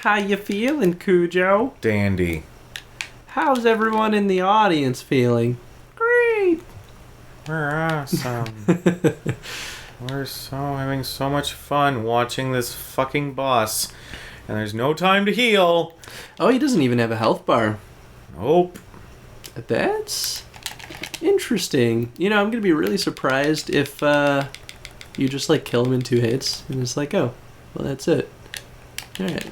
How you feeling, Cujo? Dandy. How's everyone in the audience feeling? Great. We're awesome. We're having so much fun watching this fucking boss. And there's no time to heal. Oh, he doesn't even have a health bar. Nope. That's interesting. You know, I'm going to be really surprised if you just, like, kill him in 2 hits. And it's like, oh, well, that's it. Alright.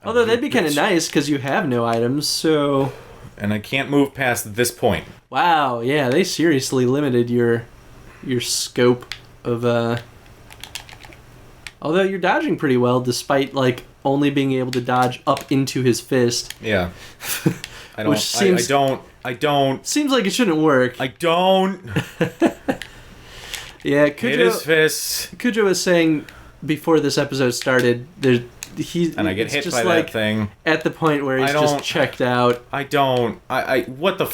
Although that'd be kind of nice, because you have no items, so... And I can't move past this point. Wow, yeah, they seriously limited your scope of... Although you're dodging pretty well, despite, like, only being able to dodge up into his fist. Yeah. I don't... Which seems, I don't... Seems like it shouldn't work. I don't... Yeah, Hit his fist. Cujo was saying before this episode started, and I get hit by that thing. At the point where he's just checked out. I don't... what the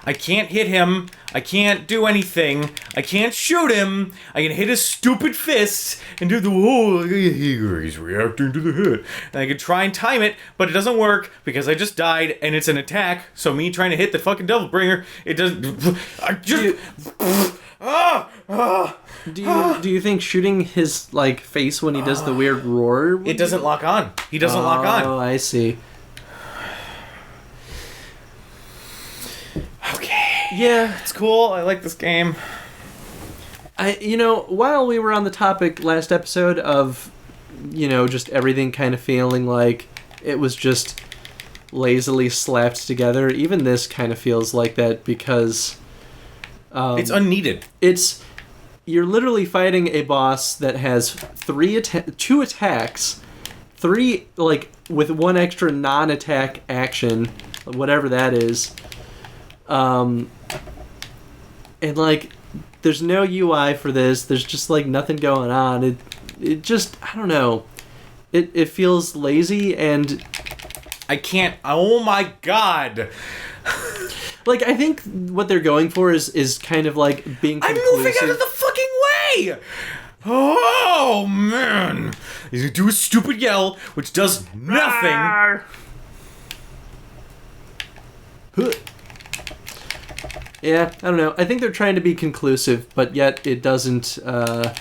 I can't hit him. I can't do anything. I can't shoot him. I can hit his stupid fist and do the whole... He's reacting to the hit. And I can try and time it, but it doesn't work because I just died and it's an attack. So me trying to hit the fucking Devil Bringer, it doesn't... I just... Do you think shooting his, like, face when he does the weird roar... It doesn't lock on. He doesn't lock on. Oh, I see. Okay. Yeah. It's cool. I like this game. While we were on the topic last episode of, just everything kind of feeling like it was just lazily slapped together, even this kind of feels like that because... it's unneeded. You're literally fighting a boss that has 2 attacks, 3, like, with 1 extra non-attack action, whatever that is. And, like, there's no UI for this. There's just, like, nothing going on. It just, I don't know. It feels lazy and... I can't... Oh, my God! Like, I think what they're going for is kind of like being conclusive. I'm moving out of the fucking way! Oh, man! He's gonna do a stupid yell, which does nothing. Yeah, I don't know. I think they're trying to be conclusive, but yet it doesn't, I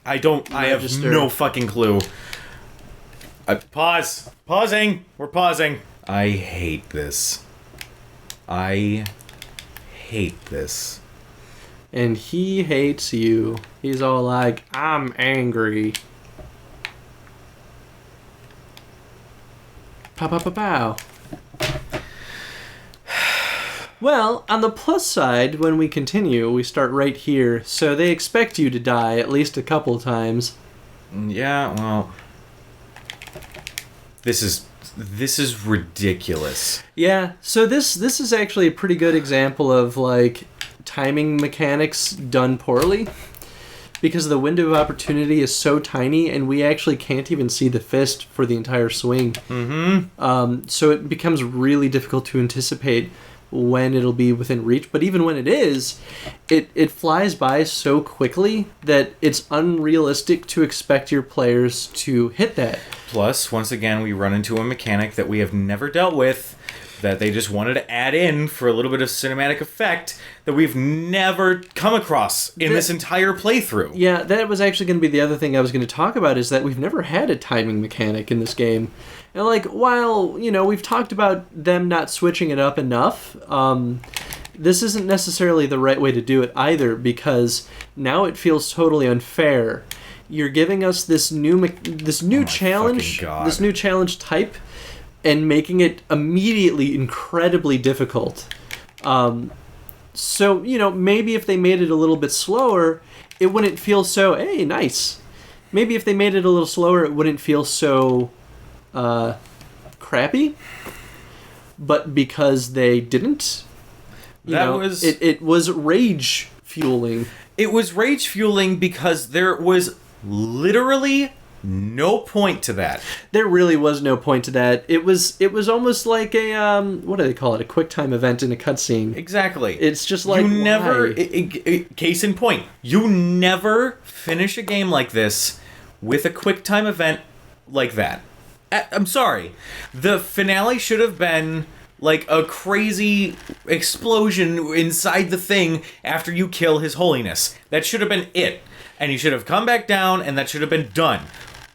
have no fucking clue. Pause. Pausing. We're pausing. I hate this. I hate this. And he hates you. He's all like, I'm angry. Pow, pow, pow, pow. Well, on the plus side, when we continue, we start right here. So they expect you to die at least a couple times. Yeah, well... This is ridiculous. Yeah, so this is actually a pretty good example of, like, timing mechanics done poorly. Because the window of opportunity is so tiny, and we actually can't even see the fist for the entire swing. Mm-hmm. So it becomes really difficult to anticipate when it'll be within reach. But even when it is, it flies by so quickly that it's unrealistic to expect your players to hit that. Plus, once again, we run into a mechanic that we have never dealt with, that they just wanted to add in for a little bit of cinematic effect that we've never come across in this entire playthrough. Yeah, that was actually going to be the other thing I was going to talk about, is that we've never had a timing mechanic in this game. And, like, while, we've talked about them not switching it up enough, this isn't necessarily the right way to do it either, because now it feels totally unfair. You're giving us this new challenge, this new challenge type, and making it immediately incredibly difficult. So, maybe if they made it a little bit slower, it wouldn't feel so, hey, nice. Maybe if they made it a little slower, it wouldn't feel so crappy. But because they didn't, it was rage fueling. It was rage fueling because there was literally no point to that. There really was no point to that. It was almost like a what do they call it? A QuickTime event in a cutscene. Exactly. It's just like, you never. Case in point, you never finish a game like this with a QuickTime event like that. I'm sorry. The finale should have been like a crazy explosion inside the thing after you kill His Holiness. That should have been it. And he should have come back down, and that should have been done.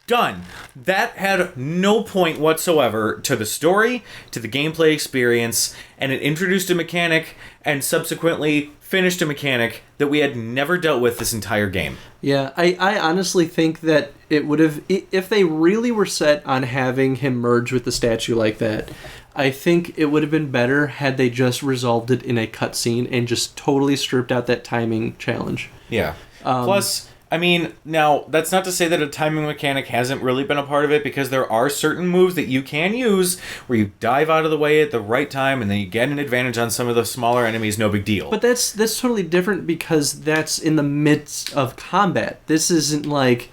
Done. That had no point whatsoever to the story, to the gameplay experience, and it introduced a mechanic and subsequently finished a mechanic that we had never dealt with this entire game. Yeah, I honestly think that it would have, if they really were set on having him merge with the statue like that, I think it would have been better had they just resolved it in a cutscene and just totally stripped out that timing challenge. Yeah. Plus, I mean, now, that's not to say that a timing mechanic hasn't really been a part of it, because there are certain moves that you can use where you dive out of the way at the right time and then you get an advantage on some of the smaller enemies, no big deal. But that's totally different because that's in the midst of combat. This isn't like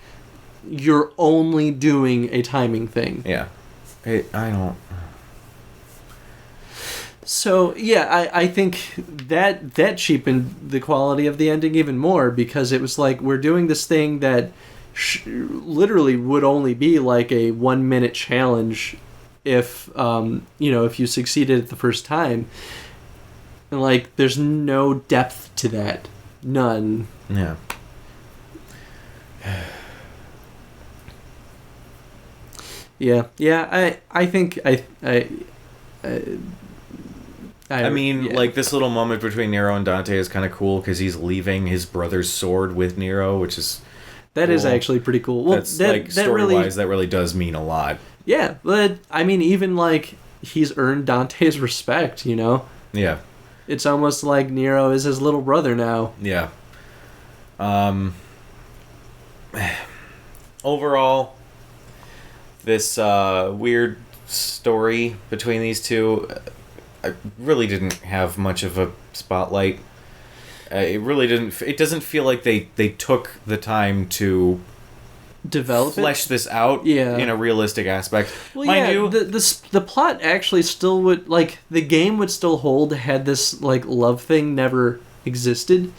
you're only doing a timing thing. Yeah. I don't... So, yeah, I think that cheapened the quality of the ending even more, because it was like, we're doing this thing that literally would only be like a 1-minute challenge if, if you succeeded it the first time. And, like, there's no depth to that. None. Yeah. Yeah, I think I mean, like, this little moment between Nero and Dante is kind of cool because he's leaving his brother's sword with Nero, which is that cool. Is actually pretty cool. Well, that's like story-wise, that really does mean a lot. Yeah, but I mean, even like he's earned Dante's respect, you know. Yeah. It's almost like Nero is his little brother now. Yeah. Overall, this weird story between these two, I really didn't have much of a spotlight. It really didn't. It doesn't feel like they took the time to develop flesh this out in a realistic aspect. Well, Mind you, the plot actually still would, like, the game would still hold had this, like, love thing never existed.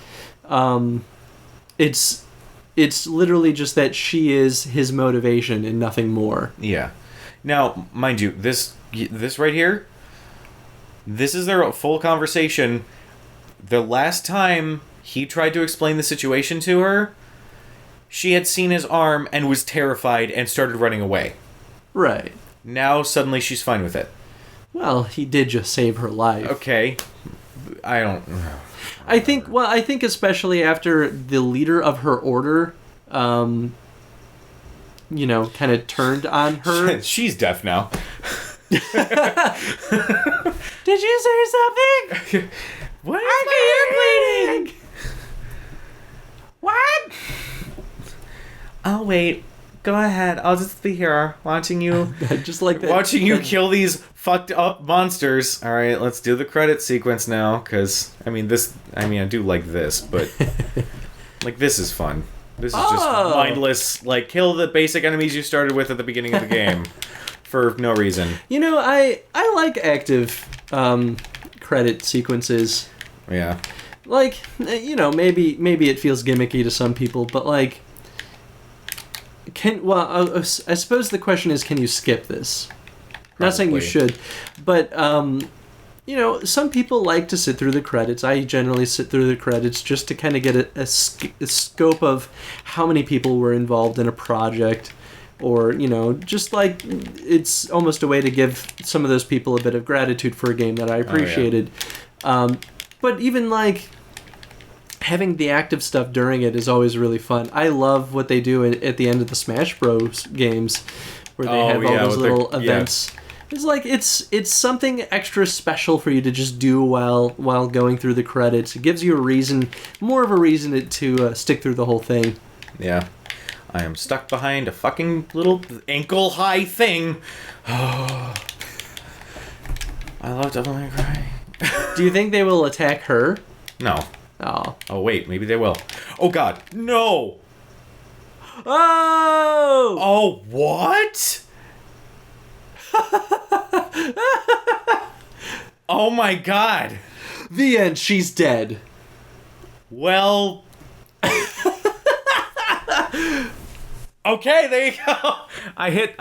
It's literally just that she is his motivation and nothing more. Yeah. Now, mind you, this right here, this is their full conversation. The last time he tried to explain the situation to her, she had seen his arm and was terrified and started running away. Right. Now, suddenly, she's fine with it. Well, he did just save her life. Okay. I don't... I think especially after the leader of her order, kind of turned on her. She's deaf now. Did you say something? What? My ear bleeding! What? Oh, wait. Go ahead. I'll just be here watching you. Just like that. Watching you kill these fucked up monsters. All right, let's do the credit sequence now, because, I do like this, but, like, this is fun. This is just mindless, like, kill the basic enemies you started with at the beginning of the game for no reason. You know, I like active credit sequences. Yeah. Like, maybe it feels gimmicky to some people, but, like, I suppose the question is, can you skip this? Probably. Not saying you should, but, some people like to sit through the credits. I generally sit through the credits just to kind of get a scope of how many people were involved in a project, or, just like it's almost a way to give some of those people a bit of gratitude for a game that I appreciated. Oh, yeah. But even, like, having the active stuff during it is always really fun. I love what they do at the end of the Smash Bros. Games, where they have all those little events. Yeah. It's like it's something extra special for you to just do while going through the credits. It gives you a reason, more of a reason to stick through the whole thing. Yeah. I am stuck behind a fucking little ankle-high thing. Oh. I love Devil May Cry. Do you think they will attack her? No. Oh. Oh, wait. Maybe they will. Oh, God. No! Oh! Oh, what? Oh, my God. The end. She's dead. Well... Okay, there you go. I hit.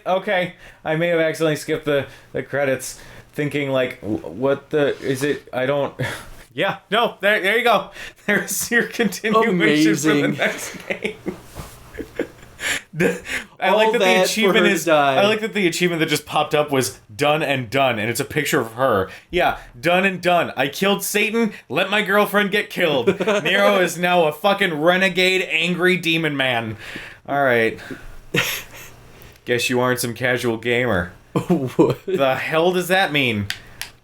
Okay, I may have accidentally skipped the credits, thinking like, what the is it? I don't. Yeah, no. There you go. There's your continuation for the next game. I like that the achievement is. I like that the achievement that just popped up was done and done, and it's a picture of her. Yeah, done and done. I killed Satan. Let my girlfriend get killed. Nero is now a fucking renegade, angry demon man. All right. Guess you aren't some casual gamer. What? The hell does that mean?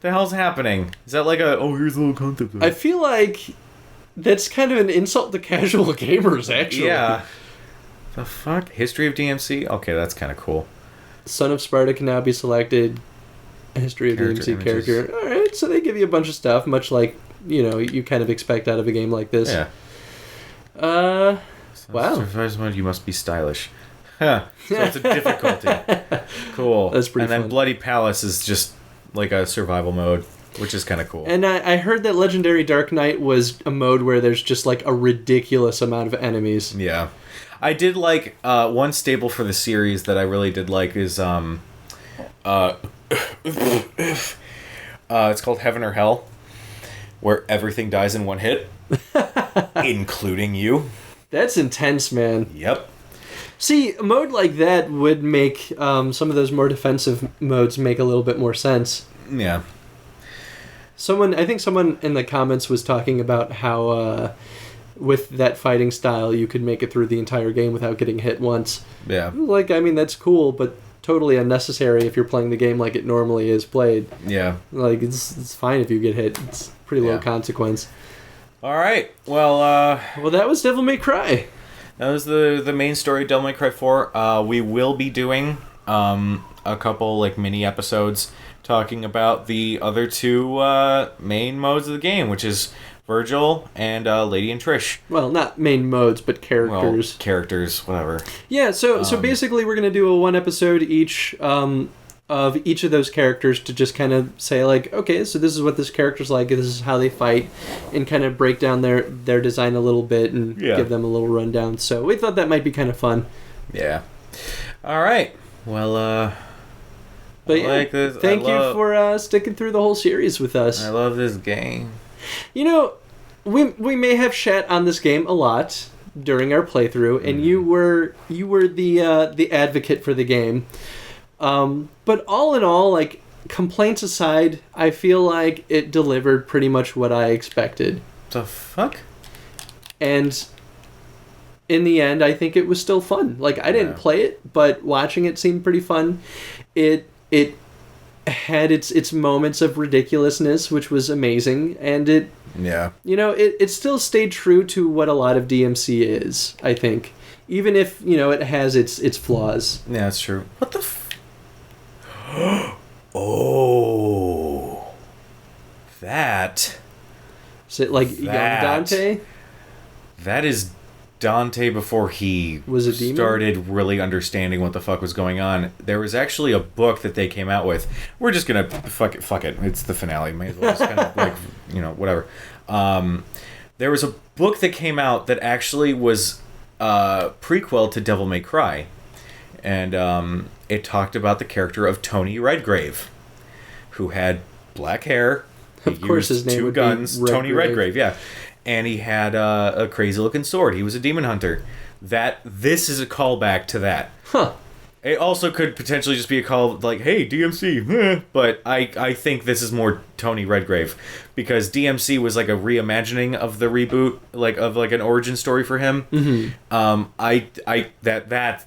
The hell's happening? Is that like a here's a little concept? I feel like that's kind of an insult to casual gamers, actually. Yeah. The fuck? History of DMC? Okay, that's kind of cool. Son of Sparta can now be selected. History of DMC character. Alright, so they give you a bunch of stuff, much like, you kind of expect out of a game like this. Yeah. Wow. Survival mode, you must be stylish. Huh. So it's a difficulty. Cool. That's pretty fun. And then fun. Bloody Palace is just like a survival mode, which is kind of cool. And I heard that Legendary Dark Knight was a mode where there's just like a ridiculous amount of enemies. Yeah. I did like one staple for the series that I really did like is it's called Heaven or Hell, where everything dies in one hit, including you. That's intense, man. Yep. See, a mode like that would make some of those more defensive modes make a little bit more sense. Yeah. I think someone in the comments was talking about how with that fighting style you could make it through the entire game without getting hit once. Yeah. Like, I mean, that's cool, but totally unnecessary if you're playing the game like it normally is played. Yeah. Like, it's fine if you get hit. It's pretty low consequence. All right. Well, that was Devil May Cry. That was the main story of Devil May Cry 4. We will be doing a couple like mini episodes talking about the other two main modes of the game, which is Virgil and Lady and Trish. Well, not main modes, but characters. Well, characters, whatever. Yeah, so basically we're going to do a one episode each of each of those characters to just kind of say, like, okay, so this is what this character's like, this is how they fight, and kind of break down their design a little bit and give them a little rundown. So we thought that might be kind of fun. Yeah. All right. Well, but I like this. Thank you for sticking through the whole series with us. I love this game. We may have shat on this game a lot during our playthrough, and you were the advocate for the game. But all in all, like, complaints aside, I feel like it delivered pretty much what I expected. The fuck? And in the end, I think it was still fun. Like, I didn't play it, but watching it seemed pretty fun. It had its moments of ridiculousness, which was amazing, and it still stayed true to what a lot of DMC is, I think. Even if, it has its flaws. Yeah, that's true. What the Oh. That. Is it like young Dante? That is Dante before he was a demon? Started really understanding what the fuck was going on. There was actually a book that they came out with. We're just gonna fuck it. It's the finale. May as well just kind of like, whatever. There was a book that came out that actually was prequel to Devil May Cry. And it talked about the character of Tony Redgrave, who had black hair. Of course, his name two would guns. be Tony Redgrave, yeah, and he had a crazy looking sword. He was a demon hunter. This is a callback to that. Huh. It also could potentially just be a call like, "Hey, DMC," but I think this is more Tony Redgrave because DMC was like a reimagining of the reboot, like of like an origin story for him. Mm-hmm.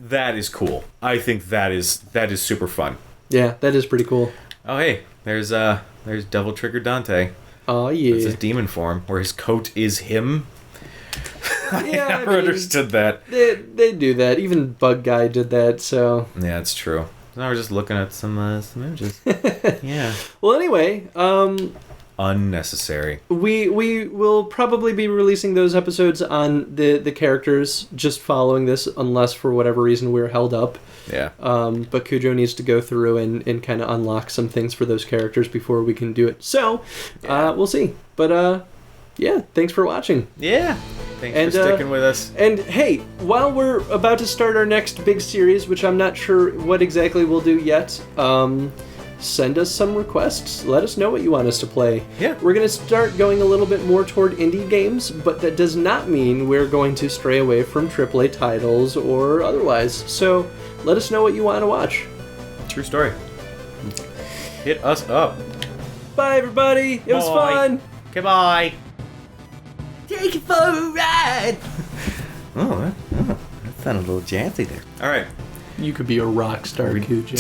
That is cool. I think that is super fun. Yeah, that is pretty cool. Oh hey, there's Devil Trigger Dante. Oh yeah, that's his demon form, where his coat is him. Yeah, I never understood that. They do that. Even Bug Guy did that. So yeah, it's true. Now we're just looking at some images. Yeah. Well, anyway, unnecessary. We will probably be releasing those episodes on the characters, just following this, unless for whatever reason we're held up. Yeah. But Cujo needs to go through and kind of unlock some things for those characters before we can do it. So, we'll see. But yeah, thanks for watching. Yeah. Thanks And, for sticking with us. And hey, while we're about to start our next big series, which I'm not sure what exactly we'll do yet, send us some requests. Let us know what you want us to play. Yeah. We're going to start going a little bit more toward indie games, but that does not mean we're going to stray away from AAA titles or otherwise. So let us know what you want to watch. True story. Hit us up. Bye, everybody. It was fun. Goodbye. Take it for a ride. Oh, that sounded a little jazzy there. All right. You could be a rock star, Cujo.